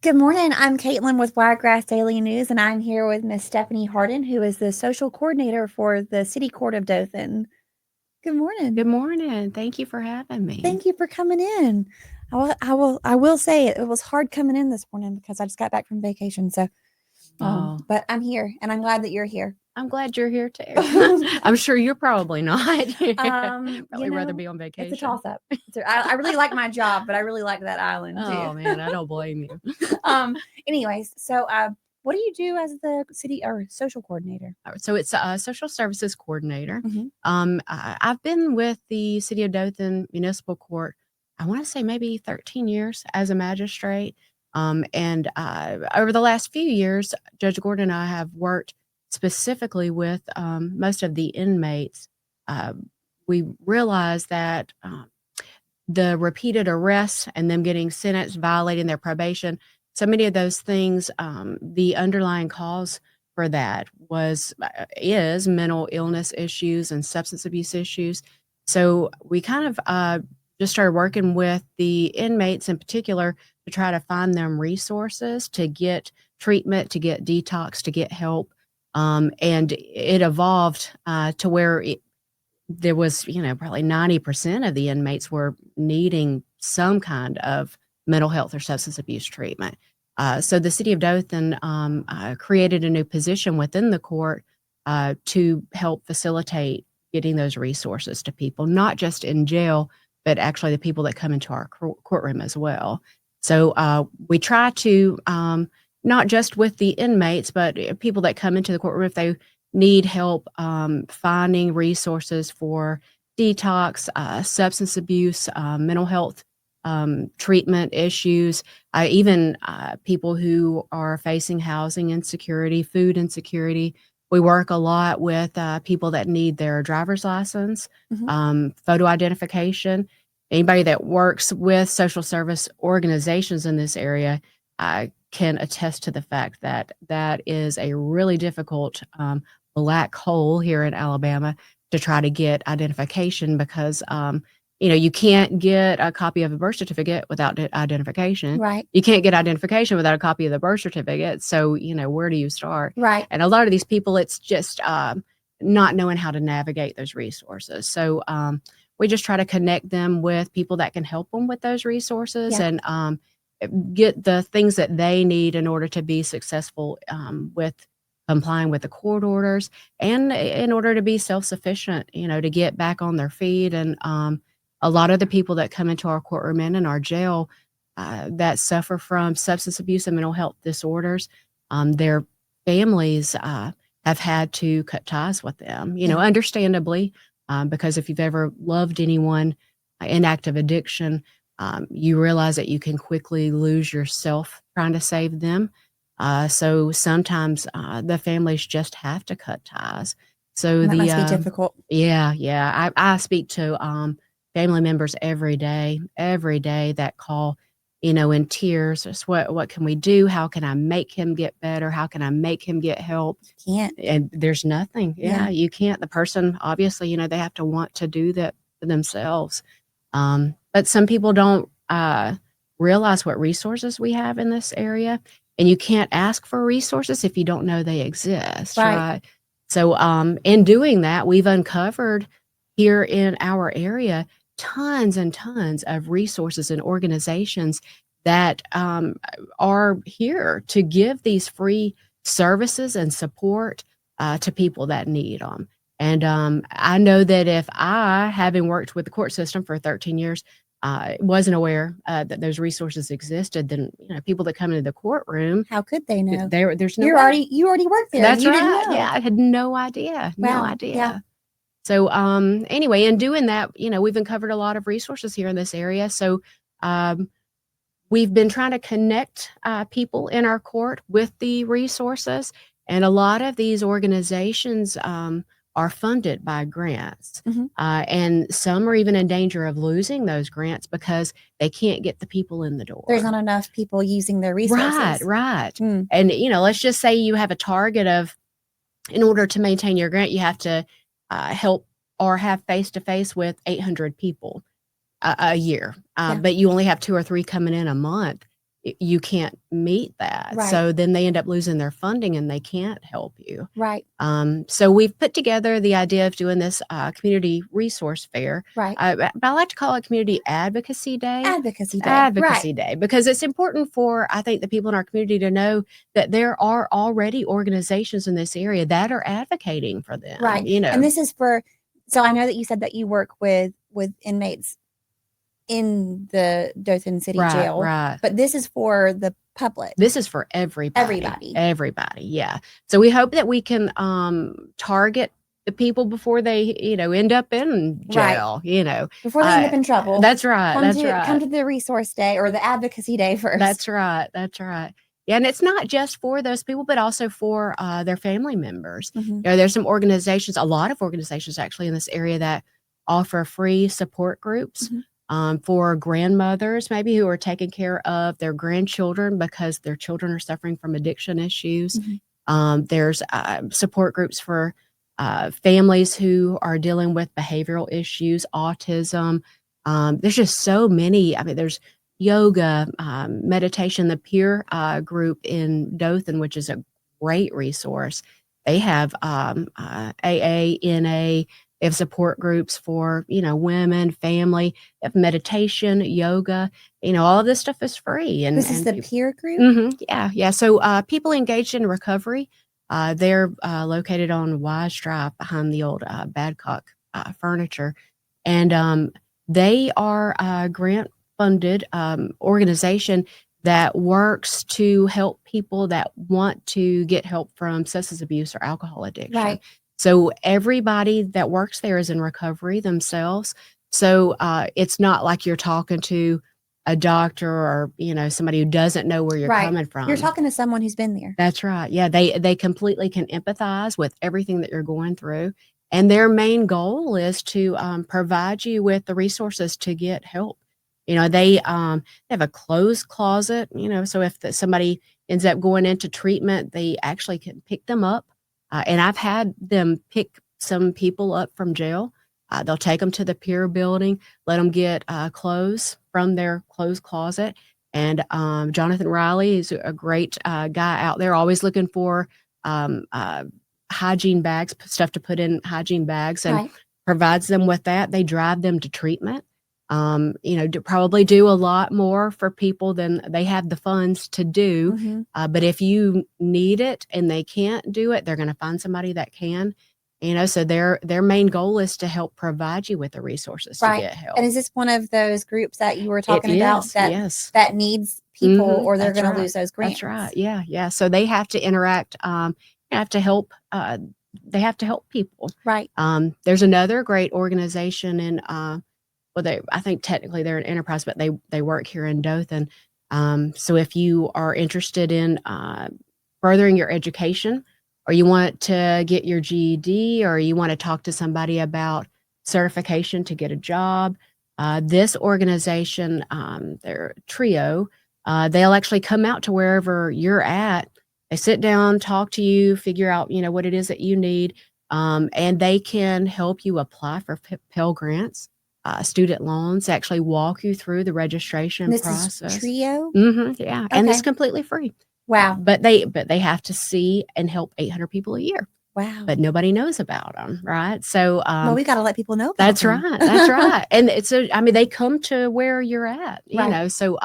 Good morning. I'm Caitlin with Wiregrass Daily News, and I'm here with Miss Stephanie Harden, who is the social coordinator for the City Court of Dothan. Good morning. Good morning. Thank you for having me. Thank you for coming in. I will say it was hard coming in this morning because I just got back from vacation. So, but I'm here, and I'm glad that you're here. I'm glad you're here too. I'm sure you're probably not. Probably rather be on vacation. It's a toss up. I really like my job, but I really like that island too. Oh man, I don't blame you. Anyways, so what do you do as the city or social coordinator? So it's a social services coordinator. Mm-hmm. I've been with the City of Dothan Municipal Court, I want to say maybe 13 years as a magistrate. And over the last few years, Judge Gordon and I have worked specifically with most of the inmates. We realized that the repeated arrests and them getting sentenced, violating their probation, so many of those things, the underlying cause for that is mental illness issues and substance abuse issues. So we kind of just started working with the inmates in particular to try to find them resources to get treatment, to get detox, to get help. And it evolved to where there was, probably 90% of the inmates were needing some kind of mental health or substance abuse treatment. So the City of Dothan created a new position within the court to help facilitate getting those resources to people, not just in jail, but actually the people that come into our courtroom as well. So we try to, not just with the inmates, but people that come into the courtroom, if they need help finding resources for detox, substance abuse, mental health treatment issues, even people who are facing housing insecurity, food insecurity. We work a lot with people that need their driver's license, photo identification. Anybody that works with social service organizations in this area can attest to the fact that that is a really difficult black hole here in Alabama to try to get identification because you can't get a copy of a birth certificate without identification. Right. You can't get identification without a copy of the birth certificate. So, where do you start? Right. And a lot of these people, it's just not knowing how to navigate those resources. So we just try to connect them with people that can help them with those resources and get the things that they need in order to be successful with complying with the court orders and in order to be self-sufficient, to get back on their feet. And a lot of the people that come into our courtroom and in our jail that suffer from substance abuse and mental health disorders, their families have had to cut ties with them, understandably, because if you've ever loved anyone in active addiction, you realize that you can quickly lose yourself trying to save them. So sometimes the families just have to cut ties. So that must be difficult. Yeah. I speak to family members every day that call, in tears. Just what can we do? How can I make him get better? How can I make him get help? You can't. And there's nothing. Yeah, you can't. The person, obviously, they have to want to do that for themselves. But some people don't realize what resources we have in this area. And you can't ask for resources if you don't know they exist. Right? So in doing that, we've uncovered here in our area tons and tons of resources and organizations that are here to give these free services and support to people that need them. And I know that if I, having worked with the court system for 13 years, wasn't aware that those resources existed, then people that come into the courtroom, how could they know? There's no. You already worked there. That's you right. Didn't know. Yeah, I had no idea. Wow. No idea. Yeah. So anyway, in doing that, we've uncovered a lot of resources here in this area. So we've been trying to connect people in our court with the resources, and a lot of these organizations are funded by grants. And some are even in danger of losing those grants because they can't get the people in the door. There's not enough people using their resources. Right. And, let's just say you have a target of, in order to maintain your grant, you have to help or have face-to-face with 800 people a year. But you only have 2 or 3 coming in a month. you can't meet that. Right. So then they end up losing their funding and they can't help you. Right. So we've put together the idea of doing this community resource fair. Right. But I like to call it Community Advocacy Day. Advocacy Day. Advocacy Day, because it's important for, I think, the people in our community to know that there are already organizations in this area that are advocating for them. Right. And this is for, so I know that you said that you work with inmates in the Dothan City Jail. Right. But this is for the public. This is for everybody. Everybody. Yeah. So we hope that we can target the people before they, end up in jail, before they end up in trouble. That's right. Come to the resource day or the advocacy day first. That's right. Yeah, and it's not just for those people, but also for their family members. Mm-hmm. There's some organizations, a lot of organizations actually in this area that offer free support groups. Mm-hmm. For grandmothers, maybe who are taking care of their grandchildren because their children are suffering from addiction issues. Mm-hmm. There's support groups for families who are dealing with behavioral issues, autism. There's just so many. I mean, there's yoga, meditation, the peer group in Dothan, which is a great resource. They have AA, NA. They have support groups for, women, family. They have meditation, yoga. All of this stuff is free. And this is the peer group? Mm-hmm, yeah. So people engaged in recovery, they're located on Wise Drive behind the old Badcock furniture. And they are a grant-funded organization that works to help people that want to get help from substance abuse or alcohol addiction. Right. So everybody that works there is in recovery themselves. So it's not like you're talking to a doctor or, somebody who doesn't know where you're coming from. You're talking to someone who's been there. That's right. Yeah, they completely can empathize with everything that you're going through. And their main goal is to provide you with the resources to get help. They have a closed closet, so if somebody ends up going into treatment, they actually can pick them up. And I've had them pick some people up from jail. They'll take them to the peer building, let them get clothes from their clothes closet. And Jonathan Riley is a great guy out there, always looking for hygiene bags, stuff to put in hygiene bags, and provides them with that. They drive them to treatment. Probably do a lot more for people than they have the funds to do. Mm-hmm. But if you need it and they can't do it, they're going to find somebody that can. So their main goal is to help provide you with the resources to get help. And is this one of those groups that you were talking about that needs people, Mm-hmm. or they're going to lose those grants? That's right. Yeah. So they have to interact. Have to help. They have to help people. Right. There's another great organization in. I think technically they're an enterprise, but they work here in Dothan. So if you are interested in furthering your education, or you want to get your GED, or you want to talk to somebody about certification to get a job, this organization, their trio, they'll actually come out to wherever you're at. They sit down, talk to you, figure out, what it is that you need, and they can help you apply for Pell Grants. Student loans, actually walk you through the registration process. This is trio? Mm-hmm, yeah. Okay. And it's completely free. Wow. But they have to see and help 800 people a year. Wow. But nobody knows about them, right? So well, we got to let people know about that's them. right. That's right. And they come to where you're at, so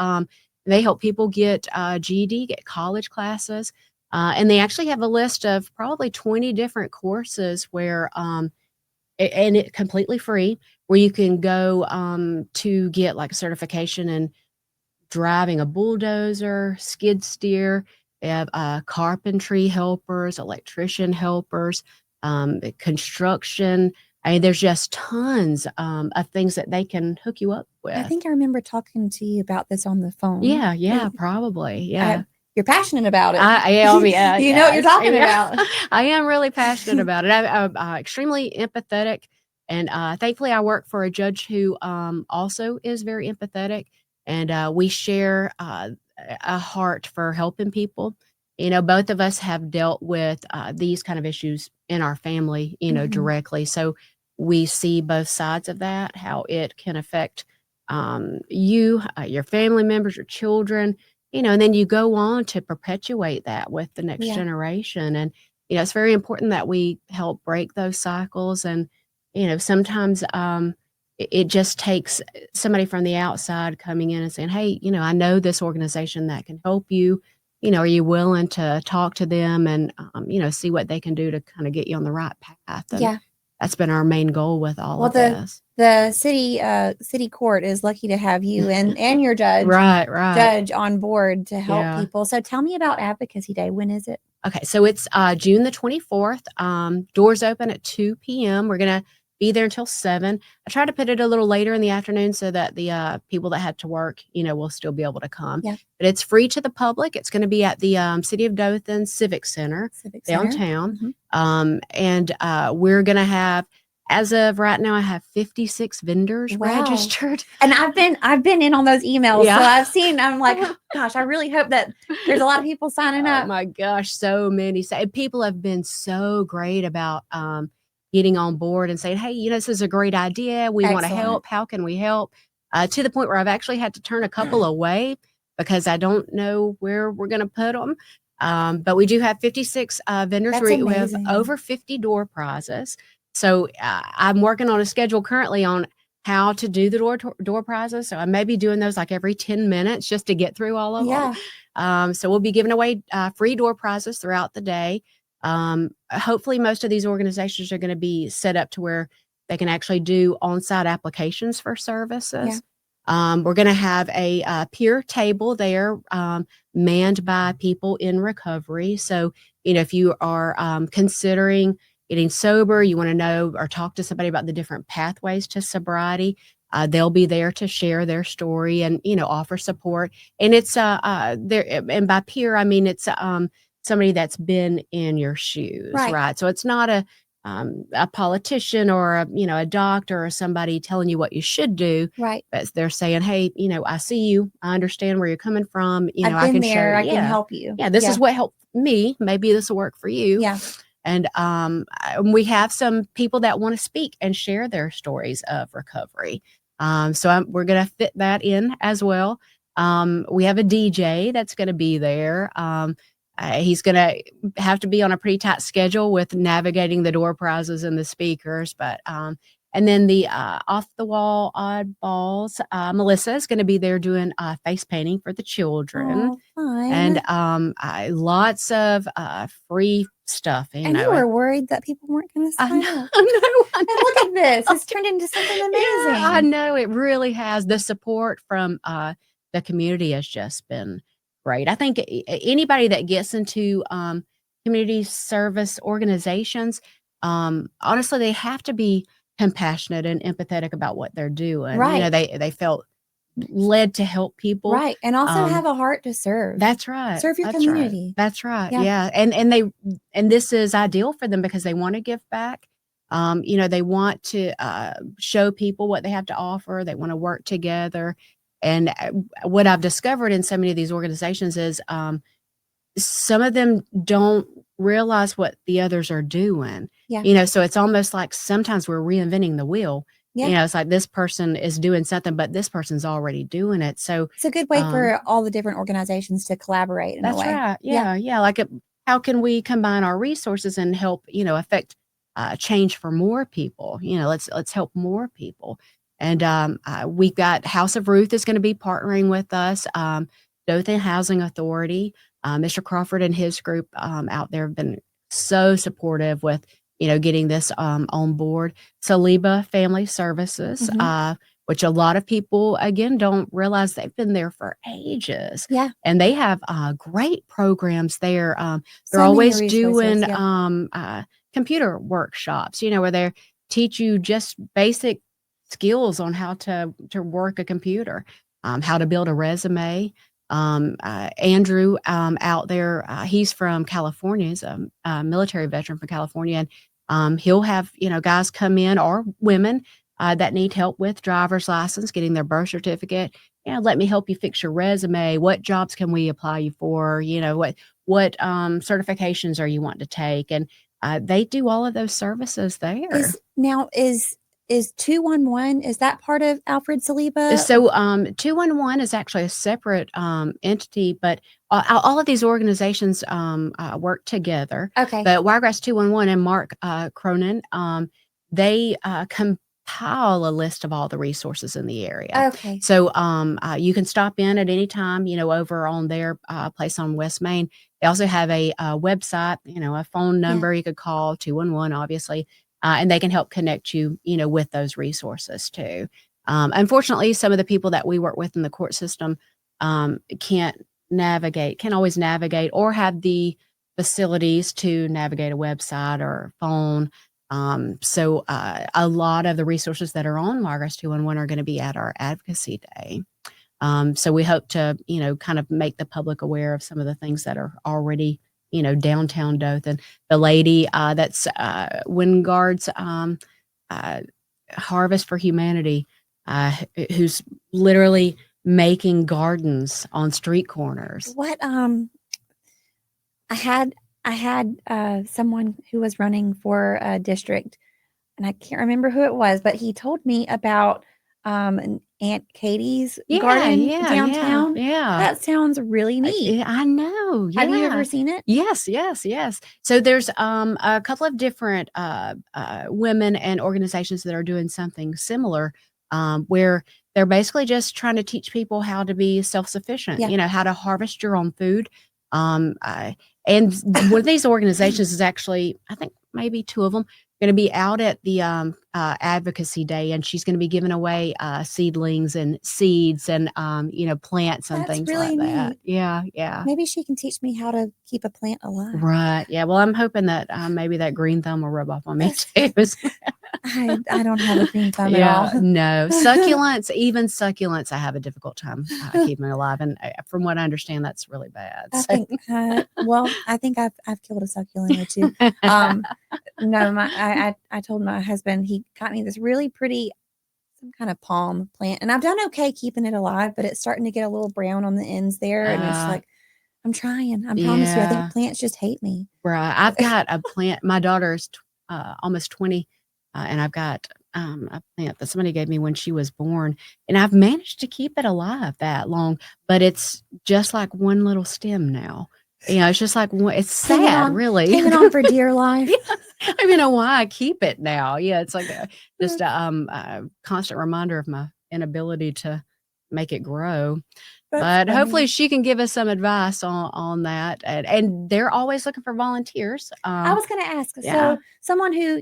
they help people get GED, get college classes. And they actually have a list of probably 20 different courses where and it completely free, where you can go to get like a certification in driving a bulldozer, skid steer. They have carpentry helpers, electrician helpers, construction. I mean, there's just tons of things that they can hook you up with. I think I remember talking to you about this on the phone. Yeah, probably. Yeah. You're passionate about it. I am, yeah. You know what you're talking about. I am really passionate about it. I'm extremely empathetic. And thankfully, I work for a judge who also is very empathetic. And we share a heart for helping people. Both of us have dealt with these kind of issues in our family, Mm-hmm. directly. So we see both sides of that, how it can affect you, your family members, your children. and then you go on to perpetuate that with the next generation. And, it's very important that we help break those cycles. And, sometimes it just takes somebody from the outside coming in and saying, hey, I know this organization that can help you. Are you willing to talk to them and, see what they can do to kind of get you on the right path? And that's been our main goal with all of this. The city court is lucky to have you and your judge judge on board to help people. So tell me about Advocacy Day. When is it? Okay, so it's June the 24th. Doors open at 2 p.m. We're going to be there until 7. I try to put it a little later in the afternoon so that the people that had to work, will still be able to come. Yeah. But it's free to the public. It's going to be at the City of Dothan Civic Center downtown. Mm-hmm. And we're going to have, as of right now, I have 56 vendors registered. And I've been in on those emails. So I've seen, I'm like, gosh, I really hope that there's a lot of people signing up. Oh my gosh, so many. People have been so great about getting on board and saying, hey, this is a great idea. We want to help. How can we help? To the point where I've actually had to turn a couple away because I don't know where we're going to put them. But we do have 56 vendors. We have over 50 door prizes. So I'm working on a schedule currently on how to do the door prizes. So I may be doing those like every 10 minutes just to get through all of them. So we'll be giving away free door prizes throughout the day. Hopefully most of these organizations are going to be set up to where they can actually do on-site applications for services. We're going to have a peer table there manned by people in recovery. So, if you are considering getting sober, you want to know or talk to somebody about the different pathways to sobriety, they'll be there to share their story and, offer support. And it's there, and by peer, I mean it's somebody that's been in your shoes, right? So it's not a politician or a doctor or somebody telling you what you should do, right? But they're saying, hey, I see you, I understand where you're coming from. I can share, I can help you. This is what helped me. Maybe this will work for you. Yeah. And we have some people that want to speak and share their stories of recovery. So we're going to fit that in as well. We have a DJ that's going to be there. He's going to have to be on a pretty tight schedule with navigating the door prizes and the speakers. But and then the off-the-wall oddballs, Melissa is going to be there doing face painting for the children. Oh, fun. And lots of free stuff. And you were worried that people weren't going to sign up. I know. And look at this. It's turned into something amazing. Yeah, I know. It really has. The support from the community has just been great. I think anybody that gets into community service organizations, honestly, they have to be compassionate and empathetic about what they're doing. Right. They felt led to help people. Right. And also have a heart to serve. That's right. Serve your community. Right. That's right. Yeah. And this is ideal for them because they want to give back. They want to show people what they have to offer. They want to work together. And what I've discovered in so many of these organizations is some of them don't realize what the others are doing. Yeah. So it's almost like sometimes we're reinventing the wheel. Yeah. It's like this person is doing something, but this person's already doing it. So it's a good way for all the different organizations to collaborate in a way. That's right. Yeah. Like how can we combine our resources and help, affect change for more people? Let's help more people. And we've got House of Ruth is going to be partnering with us. Dothan Housing Authority, Mr. Crawford and his group out there have been so supportive with, getting this on board. Saliba Family Services, which a lot of people, again, don't realize they've been there for ages. Yeah. And they have great programs there. They're always doing computer workshops, where they teach you just basic skills on how to work a computer, how to build a resume. Andrew out there, he's from California. He's a military veteran from California. And he'll have, guys come in or women that need help with driver's license, getting their birth certificate. Let me help you fix your resume. What jobs can we apply you for? What certifications are you wanting to take? And they do all of those services there. Is is 211, is that part of Alfred Saliba? So 211 is actually a separate entity, but all of these organizations work together. Okay. But Wiregrass 211 and Mark Cronin, they compile a list of all the resources in the area. Okay. So you can stop in at any time, over on their place on West Main. They also have a website, a phone number you could call, 211, obviously, and they can help connect you, with those resources too. Unfortunately, some of the people that we work with in the court system can't always navigate or have the facilities to navigate a website or phone. So a lot of the resources that are on Wiregrass 211 are going to be at our advocacy day. So we hope to, kind of make the public aware of some of the things that are already, downtown Dothan. The lady that's Wingard's Harvest for Humanity, who's literally making gardens on street corners. What I had someone who was running for a district, and I can't remember who it was, but he told me about Aunt Katie's garden downtown. Yeah. That sounds really neat. I know. Yeah. Have you ever seen it? Yes. So there's a couple of different women and organizations that are doing something similar, where they're basically just trying to teach people how to be self-sufficient, how to harvest your own food. And one of these organizations is actually, I think maybe two of them, going to be out at the advocacy day, and she's going to be giving away seedlings and seeds and plants and things really like that. Neat. Yeah. Maybe she can teach me how to keep a plant alive. Right. Yeah. Well, I'm hoping that maybe that green thumb will rub off on me too. I don't have a green thumb at all. No. Even succulents, I have a difficult time keeping alive. And from what I understand, that's really bad. I think, I think I've killed a succulent or two. No, I told my husband, he got me this really pretty, some kind of palm plant, and I've done okay keeping it alive, but it's starting to get a little brown on the ends there. And it's like, I'm trying. I promise you, I think plants just hate me. Right. I've got a plant. My daughter's almost 20. And I've got a plant that somebody gave me when she was born, and I've managed to keep it alive that long, but it's just like one little stem now. It's just like, it's sad, really. Hanging on for dear life. I don't even know why I keep it now. Yeah, it's like just a constant reminder of my inability to make it grow. But hopefully she can give us some advice on that. And they're always looking for volunteers. I was going to ask, so someone who,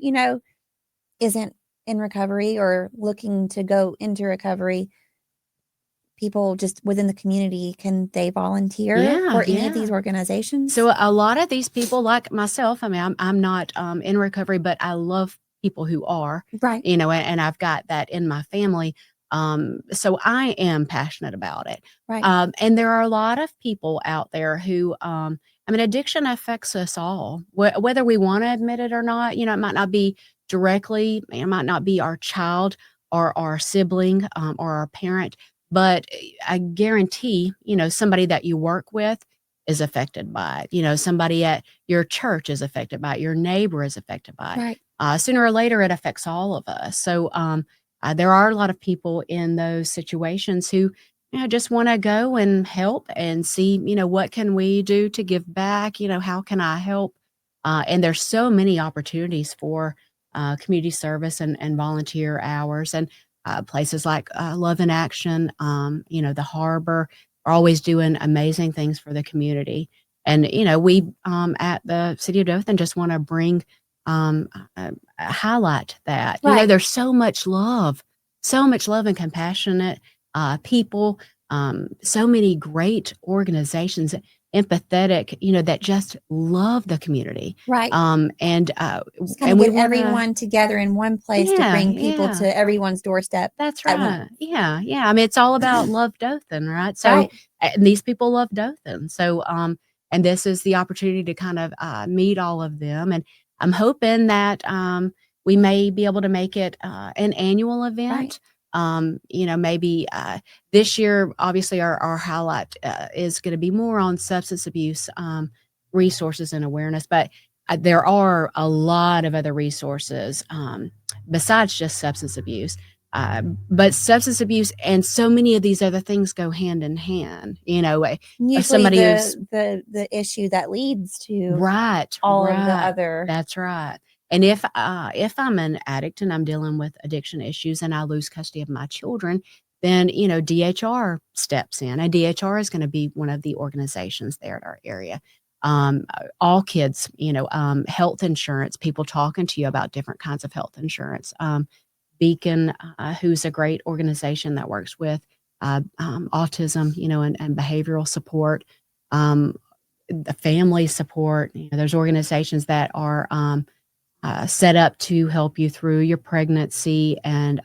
isn't in recovery or looking to go into recovery, people just within the community, can they volunteer for any of these organizations? So a lot of these people, like myself, I mean, I'm not in recovery, but I love people who are, right? And I've got that in my family. So I am passionate about it. Right. And there are a lot of people out there who, addiction affects us all, whether we want to admit it or not. It might not be directly, it might not be our child or our sibling or our parent, but I guarantee, somebody that you work with is affected by it. Somebody at your church is affected by it. Your neighbor is affected by it. Right. Sooner or later, it affects all of us. So there are a lot of people in those situations who, just want to go and help and see, what can we do to give back? How can I help? And there's so many opportunities for community service and volunteer hours, and places like Love in Action, the Harbor are always doing amazing things for the community. And, we at the City of Dothan just want to bring, highlight that. Right. There's so much love and compassionate people, so many great organizations, empathetic, that just love the community. Right. And we get everyone together in one place to bring people to everyone's doorstep. That's right. Yeah. I mean, it's all about love Dothan, right? So and these people love Dothan. So, and this is the opportunity to kind of meet all of them. And I'm hoping that we may be able to make it an annual event. Maybe this year, obviously our highlight is going to be more on substance abuse resources and awareness, but there are a lot of other resources besides just substance abuse. But substance abuse and so many of these other things go hand in hand. Usually somebody who's the issue that leads to right, all of the right. other. That's right. And if I'm an addict and I'm dealing with addiction issues and I lose custody of my children, then DHR steps in, and DHR is going to be one of the organizations there at our area. All kids, health insurance, people talking to you about different kinds of health insurance. Beacon, who's a great organization that works with autism, and behavioral support, the family support. There's organizations that are set up to help you through your pregnancy and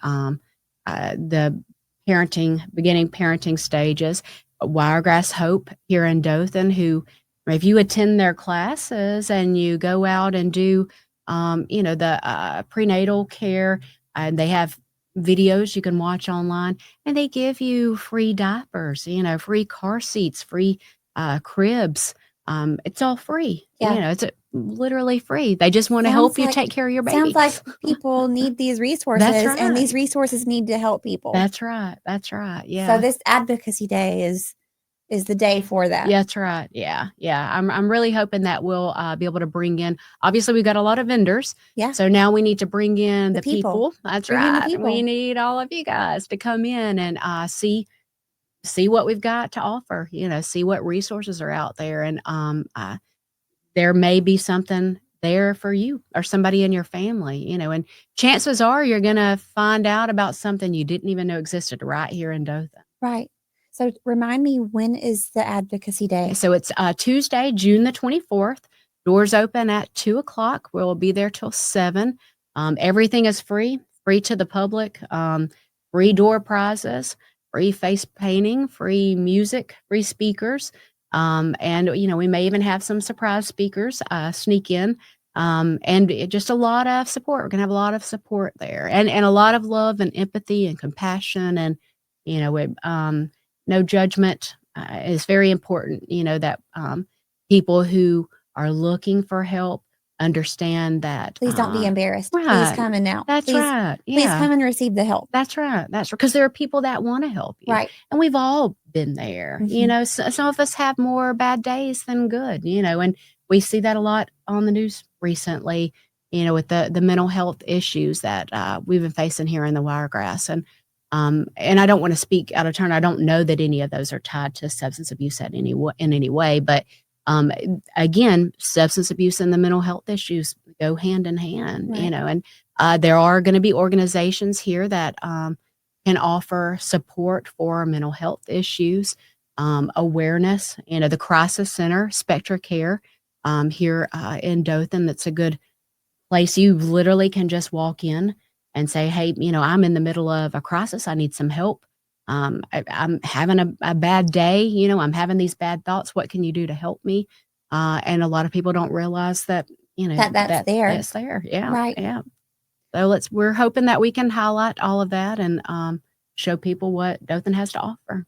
the beginning parenting stages. Wiregrass Hope here in Dothan, who, if you attend their classes and you go out and do, the prenatal care, and they have videos you can watch online, and they give you free diapers, free car seats, free cribs. It's all free. Yeah. It's literally free. They just want to help you take care of your baby. Sounds like people need these resources, That's and these right. resources need to help people. That's right. That's right. So Yeah. this advocacy day is the day for that. Yeah, that's right. Yeah. Yeah. I'm really hoping that we'll be able to bring in, obviously we've got a lot of vendors. Yeah. So now we need to bring in the people. That's Bring in the right. people. We need all of you guys to come in and see what we've got to offer, see what resources are out there. And there may be something there for you or somebody in your family, and chances are you're going to find out about something you didn't even know existed right here in Dothan. Right. So remind me, when is the advocacy day? So it's Tuesday, June the 24th. Doors open at 2:00. We'll be there till 7. Everything is free to the public. Free door prizes, free face painting, free music, free speakers. And we may even have some surprise speakers sneak in. And just a lot of support. We're gonna have a lot of support there, and a lot of love and empathy and compassion, and no judgment is very important. That people who are looking for help understand that. Please don't be embarrassed. Right. Please come in now. That's right. Yeah. Please come and receive the help. That's right. That's right. Because there are people that want to help you. Right. And we've all been there. Some of us have more bad days than good, and we see that a lot on the news recently, with the mental health issues that we've been facing here in the Wiregrass. And I don't want to speak out of turn. I don't know that any of those are tied to substance abuse in any way, but again, substance abuse and the mental health issues go hand in hand, Right. And there are going to be organizations here that can offer support for mental health issues, awareness. The Crisis Center, Spectra Care, here in Dothan, that's a good place. You literally can just walk in and say, hey, I'm in the middle of a crisis. I need some help. I'm having a bad day. I'm having these bad thoughts. What can you do to help me? And a lot of people don't realize that, that's there. That's there. Yeah. Right. Yeah. So we're hoping that we can highlight all of that and show people what Dothan has to offer.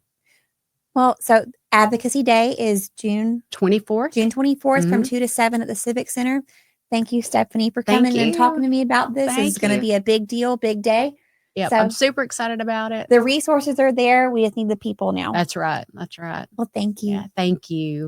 Well, so Advocacy Day is June 24th. June 24th from 2 to 7 at the Civic Center. Thank you, Stephanie, for coming and talking to me about this. This is going to be a big deal, big day. Yeah, so, I'm super excited about it. The resources are there. We just need the people now. That's right. That's right. Well, thank you. Yeah, thank you.